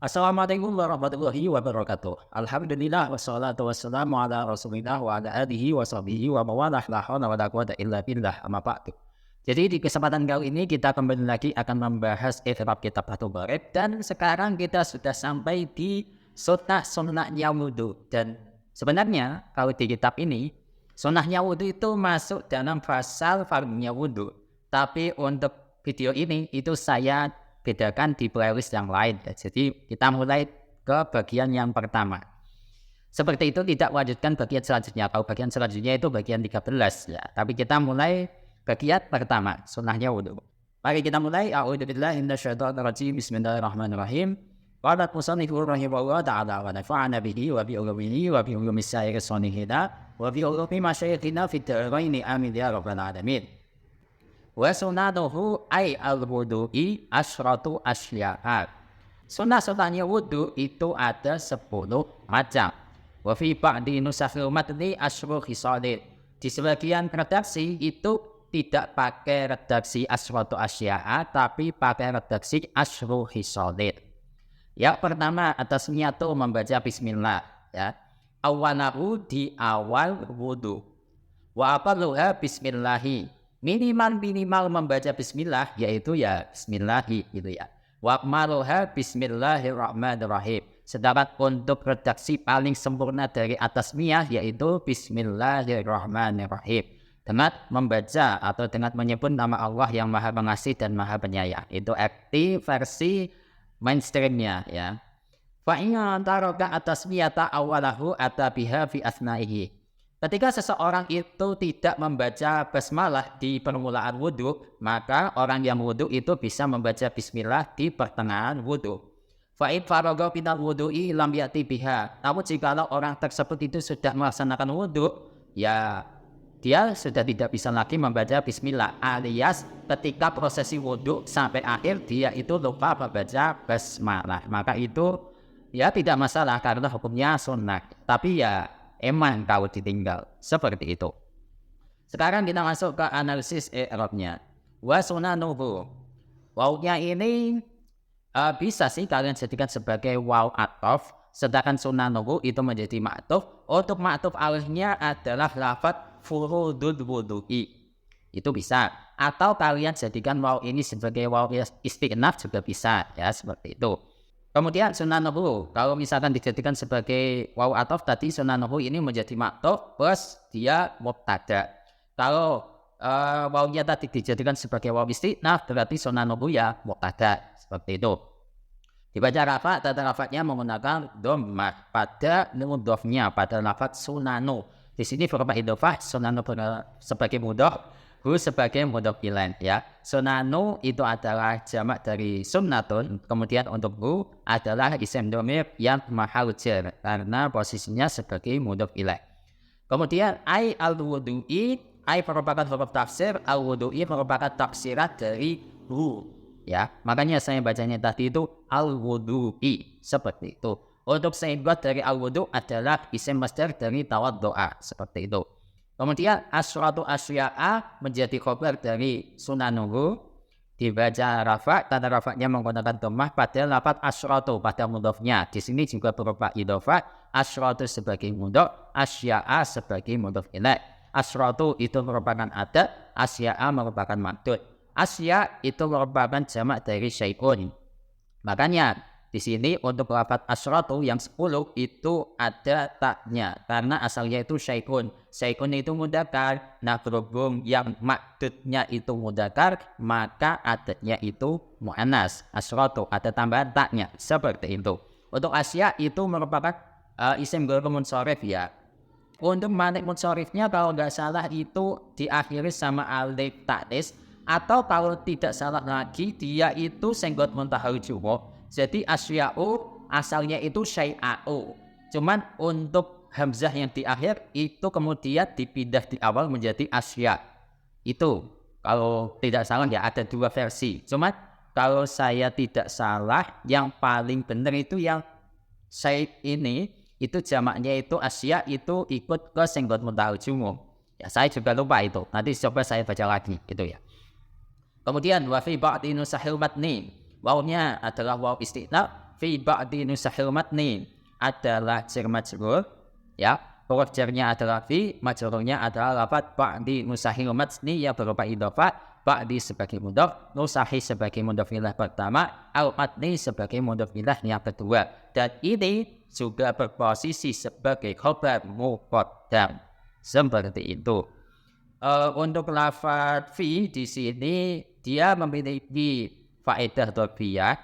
Assalamualaikum warahmatullahi wabarakatuh. Alhamdulillah wassalatu wassalamu ala Rasulillah wa ala alihi wa sahbihi wa mawalah la haula wa la quwata illa billah amma ba'du. Jadi di kesempatan kali ini kita kembali lagi akan membahas i'rab kitab Fathul Qorib dan sekarang kita sudah sampai di sunnahnya wudu. Dan sebenarnya kalau di kitab ini sunnahnya wudu itu masuk dalam pasal fardhunya wudu. Tapi untuk video ini itu saya bedakan di playlist yang lain ya. Jadi kita mulai ke bagian yang pertama. Seperti itu tidak lanjutkan bagian selanjutnya. Kalau bagian selanjutnya itu bagian 13 ya. Tapi kita mulai bagian pertama, sunnahnya wudu. Mari kita mulai. A'udzubillahi minasyaitonirrajim. Bismillahirrahmanirrahim. Qala al-musannifu rahimahullah ta'ala wa nafa'ana bihi wa bi ulumihi wa bi ulumi sa'iri sonihina wa bi ulumi masyayikhina fid dharaini amin ya rabbal alamin. Wa sunnatuhu ay al-wudu'i asyratu asya'a. Sunnah-sunnahnya wudu itu ada 10 macam. Wa fi ba'di nusakhil matni asyru khisalin. Di sebagian redaksi itu tidak pakai redaksi asyratu asya'a tapi pakai redaksi asyru khisalin. Yang pertama atas niatu membaca bismillah ya. Awalahu di awal wudu. Wa aqalluha bismillahi. Minimal membaca bismillah yaitu ya bismillahi gitu ya. Wa akmaluha bismillahirrahmanirrahim. Sedangkan untuk redaksi paling sempurna dari atas miyah yaitu bismillahirrahmanirrahim. Dengan membaca atau dengan menyebut nama Allah yang Maha Pengasih dan Maha Penyayang. Itu arti versi mainstreamnya ya. Fa in taraka atas miyata awalahu atabiha fi asnaihi. Ketika seseorang itu tidak membaca basmalah di permulaan wudhu, maka orang yang wudhu itu bisa membaca bismillah di pertengahan wudhu. Fa'id faragha minal wudhu'i lam ya'ti biha. Namun jikalau orang tersebut itu sudah melaksanakan wudhu, ya dia sudah tidak bisa lagi membaca bismillah. Alias ketika prosesi wudhu sampai akhir dia itu lupa membaca basmalah. Maka itu ya tidak masalah karena hukumnya sunnah. Tapi ya emang kalau ditinggal seperti itu. Sekarang kita masuk ke analisis i'rabnya. Wa sunanuhu. Wawnya ini bisa sih kalian jadikan sebagai waw ataf, sedangkan sunanuhu itu menjadi ma'tuf. Untuk ma'tuf alihnya adalah lafaz furudul wudu'i. Itu bisa. Atau kalian jadikan waw ini sebagai waw isti'naf juga bisa ya, seperti itu. Kemudian sunanuhu, kalau misalkan dijadikan sebagai waw ataf tadi sunanuhu ini menjadi ma'tuf plus dia mubtada. Kalau wawnya tadi dijadikan sebagai waw isti'naf berarti sunanuhu ya mubtada, seperti itu. Dibaca rafa, tata rafanya menggunakan dhammah pada mudhofnya pada lafaz sunanu. Di sini berupa idhofah, sunanu sebagai mudhof, hu sebagai mudhof ilaih ya. Sunanu itu adalah jamak dari sunnatun, kemudian untuk hu adalah isim dhamir yang mahal jar karena posisinya sebagai mudhof ilaih. Kemudian ai al-wudu'i, ai merupakan huruf tafsir, al-wudu'i merupakan tafsirat dari hu ya. Makanya saya bacanya tadi itu al-wudu'i seperti itu. Untuk seingat dari al-wudu adalah isim masdar dari tawaddu'a seperti itu. Kemudian asyratu asya'a menjadi khobar dari sunanuhu. Dibaca rafa, tanda rafanya menggunakan dhammah pada lafaz asyratu pada mudhofnya. Di sini juga berupa idhofah, asyratu sebagai mudhof, asya'a sebagai mudhof ilaih. Asyratu itu merupakan adat, asya'a merupakan mahdud. Asya itu merupakan jamak dari syai'un. Makanya di sini untuk lafaz asyratu yang 10 itu ada taknya karena asalnya itu syai'un. Syai'un itu mudzakkar. Nah, berhubung yang maksudnya itu mudzakkar, maka adatnya itu muannas. Asyratu ada tambahan taknya seperti itu. Untuk asya itu merupakan isim ghair munsharif ya. Untuk manik munsharifnya kalau nggak salah itu diakhiri sama alif ta'nis, atau kalau tidak salah lagi dia itu senggot muntahal jumo. Jadi asya'u asalnya itu syai'a'u. Cuman untuk hamzah yang di akhir itu kemudian dipindah di awal menjadi asya'. Itu kalau tidak salah ya ada dua versi. Cuman kalau saya tidak salah yang paling benar itu yang syai' ini itu jamaknya itu asya' itu ikut ke senggot muntahal jumo. Ya saya juga lupa itu. Nanti coba saya baca lagi gitu ya. Kemudian wa fi ba'di nusahil matni. Wawnya adalah waw isti'naf fi ba'di nusahil matni adalah jar majrur, ya. Huruf jarnya adalah fi, majrurnya adalah lafaz ba'di nusahil matni yang berupa idhofah, ba'di sebagai mudhaf, nusahi sebagai mudhaf ilaih pertama, al matni sebagai mudhaf ilaih yang kedua. Dan ini juga berposisi sebagai khabar muqaddam. Seperti itu. Untuk lafaz fi di sini dia memiliki faedah dzarfiyah,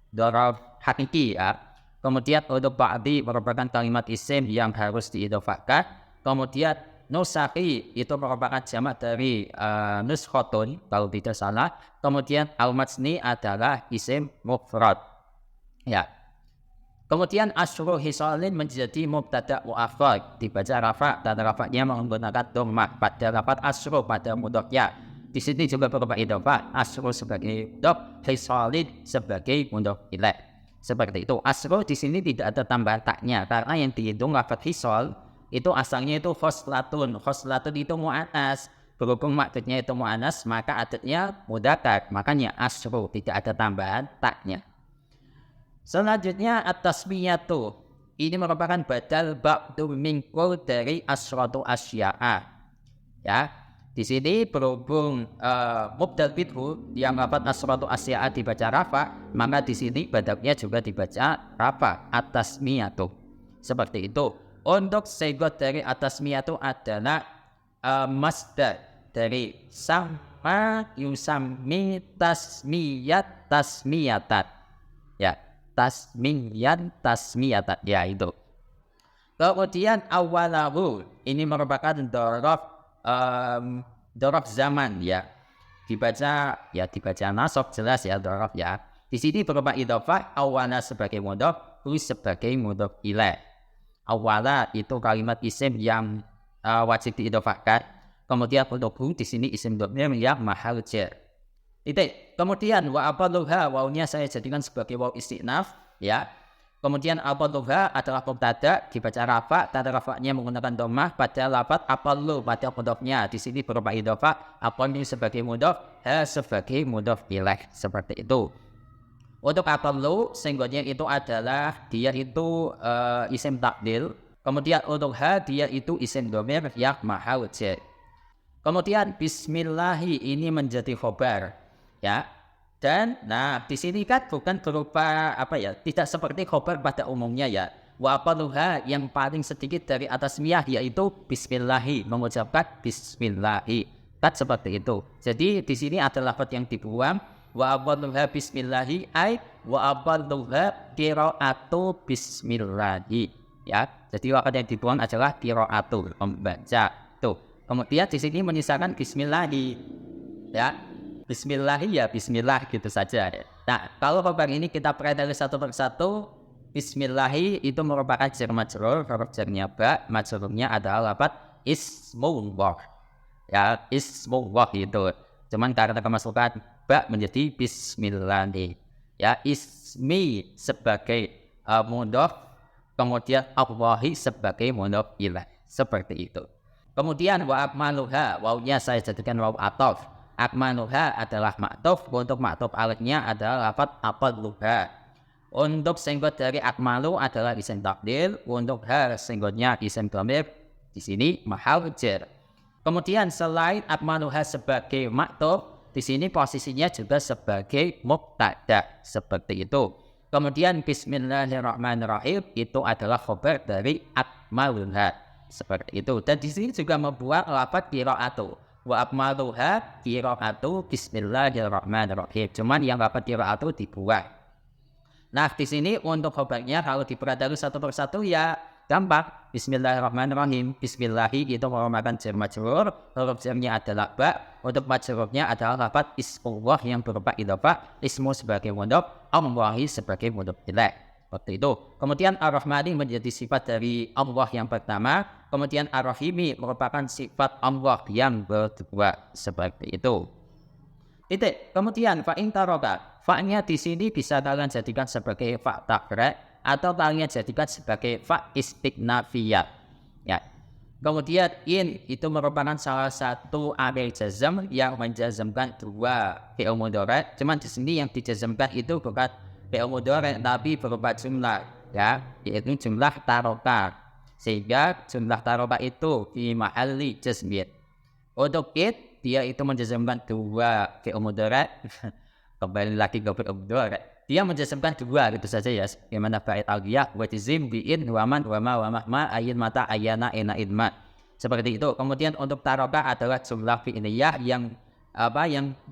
dzaraf hakiki, ya. Kemudian untuk ba'di merupakan kalimat isim yang harus diidhofahkan. Kemudian nusahi itu merupakan jamak dari nuskhatun kalau tidak salah. Kemudian al-matsni adalah isim mufrad. Ya. Kemudian asyru hisalin menjadi mubtada mu'akhkhar, dibaca rafa dan rafa'nya menggunakan dhammah pada lafaz asyru pada mudhofnya. Di sini juga berupa idhofah, asyru sebagai mudhof, hisalin sebagai mudhof ilaih. Seperti itu. Asyru di sini tidak ada tambahan taknya karena yang dihitung lafaz hisal itu asalnya itu khoslatun. Khoslatun itu mu'annas. Berhubung maksudnya itu mu'annas, maka adadnya mudzakkar. Makanya asyru tidak ada tambahan taknya. Selanjutnya at-tasmiyatu. Ini merupakan badal ba'du mingkul dari asyratu asya'a. Ya. Di sini berhubung mubdal bidhu yang lafaz asyratu asya'a dibaca rafa, maka di sini badalnya juga dibaca rafa, at-tasmiyatu. Seperti itu. Untuk sigot dari at-tasmiyatu adalah masdar dari sama yusammi tasmiyat tasmiyatan. Ya. Tasmiyan tasmiyatan, ya itu. Kemudian awalahu ini merupakan dzaraf zaman, ya. Dibaca nasab jelas ya dzaraf, ya. Di sini berupa idhofah, awala sebagai mudhaf, hu sebagai mudhaf ilaih. Awala itu kalimat isim yang wajib diidhofahkan. Kemudian untuk hu di sini isim dhamir yang mahal jar. Kemudian wa abaluha, wawnya saya jadikan sebagai waw istinaf, ya. Kemudian abaluha adalah mubtada dibaca rafa, tanda rafanya menggunakan dhammah pada lafaz abalu pada mudhofnya. Di sini berupa idhofah, abalu sebagai mudhaf, ha sebagai mudhaf ilaih. Seperti itu. Untuk abalu singgonya itu adalah dia itu isim takdil. Kemudian untuk ha dia itu isim dhamir yang mahal jar. Kemudian bismillahi ini menjadi khobar. Ya, dan di sini kan bukan berupa tidak seperti khobar pada umumnya, ya. Wa apaluha yang paling sedikit dari atas miyah yaitu bismillahi, mengucapkan bismillahi. Kan seperti itu. Jadi di sini ada lafaz yang dibuang, wa apaluha bismillahi ay wa apaluha qiraatu bismillahi. Ya, jadi lafaz yang dibuang adalah qiraatu, membaca. Tuh. Kemudian di sini menyisakan bismillahi. Ya. Bismillahi, ya bismillah gitu saja. Nah, kalau khobar ini kita perhatikan satu persatu. Bismillahi itu merupakan jar majrur, huruf jarnya ba, majrurnya adalah lafaz ismullah. Ya, ismullah itu. Cuman karena kemasukan ba menjadi bismillahi. Ya, ismi sebagai mudhaf, kemudian Allahi sebagai mudhaf ilaih. Seperti itu. Kemudian wa akmaluha, wawnya saya jadikan waw ataf. Akmaluha adalah ma'tuf, untuk ma'tuf alihnya adalah lafaz aqalluha. Untuk singgot dari akmalu adalah isim takdil, untuk ha singgotnya isim dhamir, di sini mahal jar. Kemudian selain akmaluha sebagai ma'tuf, di sini posisinya juga sebagai mubtada, seperti itu. Kemudian bismillahirrahmanirrahim itu adalah khobar dari akmaluha, seperti itu. Dan di sini juga membuat lafaz qiraatu. Wa akmaluha qiraatu bismillahirrahmanirrahim. Cuman yang lafaz qiraatu dibuang. Nah, di sini untuk khobarnya kalau diperhatikan satu persatu ya gampang. Bismillahirrahmanirrahim. Bismillahi itu merupakan jar majrur, huruf jarnya adalah ba. Untuk majrurnya adalah lafaz ismullah yang berupa idhofah, ismu sebagai mudhaf, Allahi sebagai mudhaf ilaih. Seperti itu. Kemudian ar-Rahmani menjadi sifat dari Allah yang pertama. Kemudian ar-Rahimi merupakan sifat Allah yang kedua. Seperti itu. Kemudian fa'in taroka. Fa'nya di sini bisa kalian jadikan sebagai fa' takrek atau kalian jadikan sebagai fa' istiqnafiyah. Ya. Kemudian in itu merupakan salah satu amil jazm yang menjazmkan dua fi'il mudhari'. Cuman di sini yang dijazmkan itu bukan fi'il mudhari tapi berupa jumlah, ya, yaitu jumlah taroka. Sehingga jumlah taroka itu fi mahalli jazmin. Untuk it, dia itu menjazmkan dua fi'il mudhari. Kembali lagi ke fi'il mudhari. Dia menjazmkan dua gitu saja ya. Bagaimana bait aliyah wa jazim bi'in wa man wa ma ayin mata ayana ina idma. Seperti itu. Kemudian untuk taroka adalah jumlah fi'iliyah yang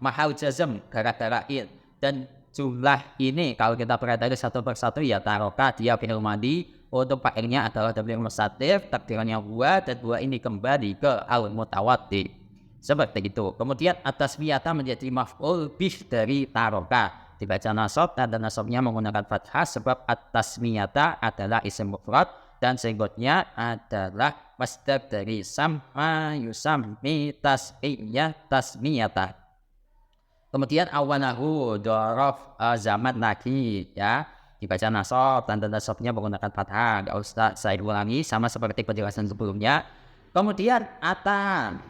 mahal jazm gara-gara in. Dan jumlah ini kalau kita perhatikan satu persatu ya, taroka dia fi'il madi, untuk fa'ilnya adalah dhamir mustatir, takdirannya huwa, dan huwa ini kembali ke al mutawaddi. Seperti itu. Kemudian at-tasmiyata menjadi maf'ul bih dari taroka. Dibaca nasab, tanda nasabnya menggunakan fathah sebab at-tasmiyata adalah isim mufrad dan singkatnya adalah masdar dari sama yusammi tasmiyata. Kemudian awalahu dhorof zaman lagi, ya, dibaca nasab, tanda nasabnya menggunakan fathah. Gak usah saya ulangi, sama seperti penjelasan sebelumnya. Kemudian atan,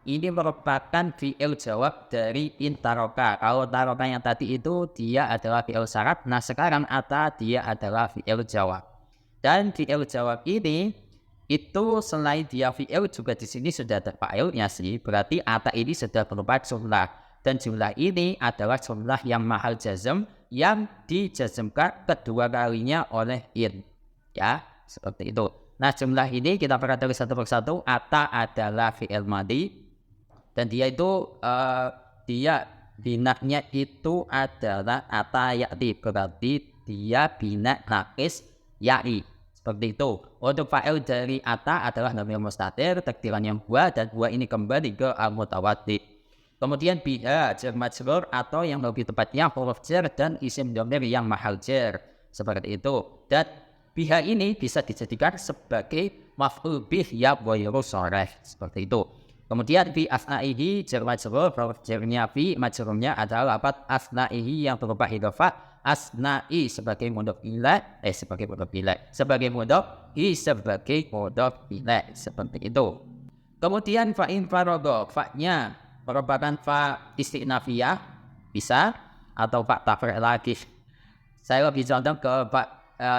ini merupakan fi'il jawab dari in taroka. Kalau taroka yang tadi itu dia adalah fi'il syarat, nah sekarang ata dia adalah fi'il jawab. Dan fi'il jawab ini itu selain dia fi'il juga di sini sudah ada fa'ilnya sih. Berarti ata ini sudah berupa jumlah. Dan jumlah ini adalah jumlah yang mahal jazm yang dijazmkan kedua kalinya oleh in. Ya, seperti itu. Nah, jumlah ini kita perhatikan satu persatu. Ata adalah fi'il madi. Dan dia itu dia binaknya itu adalah ata ya'ti, berarti dia binak nakis ya'i. Seperti itu. Untuk fa'il dari ata adalah dhamir mustatir, takdiran yang huwa, dan huwa ini kembali ke al-mutawaddi. Kemudian biha jar majrur atau yang lebih tepatnya huruf jar dan isim dhamir yang mahal jar. Seperti itu. Dan biha ini bisa dijadikan sebagai maf'ul bih ya ghairu sharih. Seperti itu. Kemudian fi asna'ihi jar majrur, huruf jarnya fi, majrurnya adalah lafaz asna'ihi yang berupa idhofah. Asna'i sebagai mudhof ilaih, sebagai mudhof ilaih, seperti itu. Kemudian fa in faradha, fa-nya merupakan fa istinafiyah, bisa, atau fa tafri' lagi. Saya lebih condong ke fa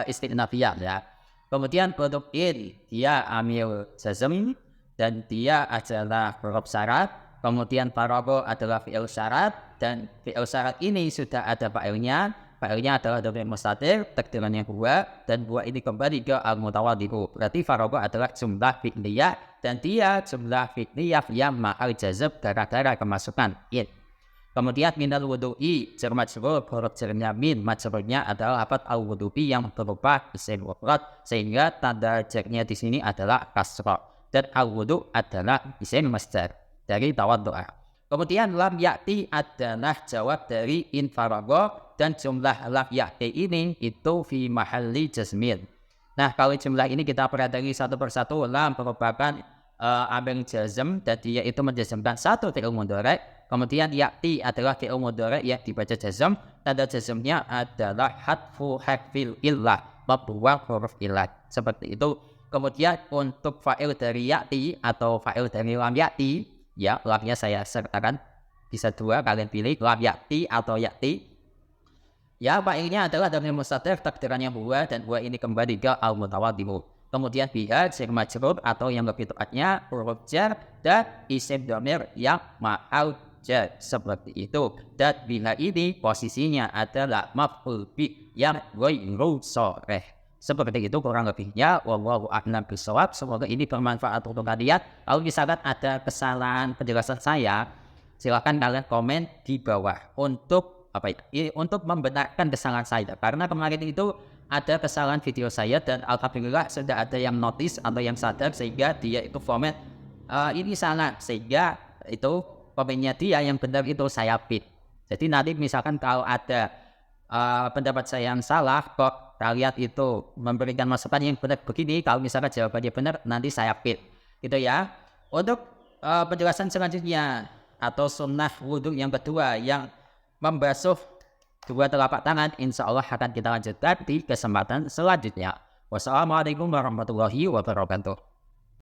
istinafiyah ya. Kemudian untuk in, dia amil jazm dan dia adalah huruf syarat. Kemudian faradha adalah fi'il syarat, dan fi'il syarat ini sudah ada fa'ilnya. Fa'ilnya adalah dhamir mustatir, takdirannya huwa, dan huwa ini kembali ke al-mutawaddi'u. Berarti faradha adalah jumlah fi'liyah, dan dia jumlah fi'liyah yang mahal jazm gara-gara kemasukan in. Kemudian minal wudu'i jar majrur, huruf jarnya min, majrurnya adalah lafaz al-wudu'i yang berupa isim mufrad, sehingga tanda jarnya di sini adalah kasrah, dan al-wudu' adalah isim masdar dari tawaddu'a. Kemudian lam ya'ti adalah jawab dari in faradha, dan jumlah lam ya'ti ini itu fi mahalli jazmin. Nah, kalau jumlah ini kita perhatikan satu persatu, lam merupakan amil jazm dan dia itu menjazmkan satu fi'il mudhari. Kemudian ya'ti adalah fi'il mudhari yang dibaca jazm, tanda jazmnya adalah hadfu harfil illah, membuang huruf illah. Seperti itu. Kemudian untuk fa'il dari ya'ti atau fa'il dari lam ya'ti, ya, lamnya saya sertakan bisa dua, kalian pilih lam ya'ti atau ya'ti. Ya, fa'ilnya adalah dhamir mustatir, takdirannya huwa, dan huwa ini kembali ke al-mutawaddi'u. Kemudian biha jar majrur atau yang lebih tepatnya huruf jar dan isim dhamir yang mahal jar, seperti itu. Dan biha ini posisinya adalah maf'ul bi yang ghairu sharih. Seperti itu kurang lebihnya. Wallahu a'lam bishawab. Semoga ini bermanfaat untuk kalian. Kalau misalkan ada kesalahan penjelasan saya, silakan kalian komen di bawah untuk untuk membenarkan kesalahan saya. Karena kemarin itu ada kesalahan video saya dan alhamdulillah sudah ada yang notice atau yang sadar sehingga dia itu komen ini salah, sehingga itu komennya dia yang benar itu saya pin. Jadi nanti misalkan kalau ada pendapat saya yang salah, kok kalian itu memberikan masukan yang benar begini, kalau misalkan jawabannya benar nanti saya pin gitu ya. Untuk penjelasan selanjutnya atau sunnah wudhu yang kedua yang membasuh dua telapak tangan, insya Allah akan kita lanjutkan di kesempatan selanjutnya. Wassalamualaikum warahmatullahi wabarakatuh.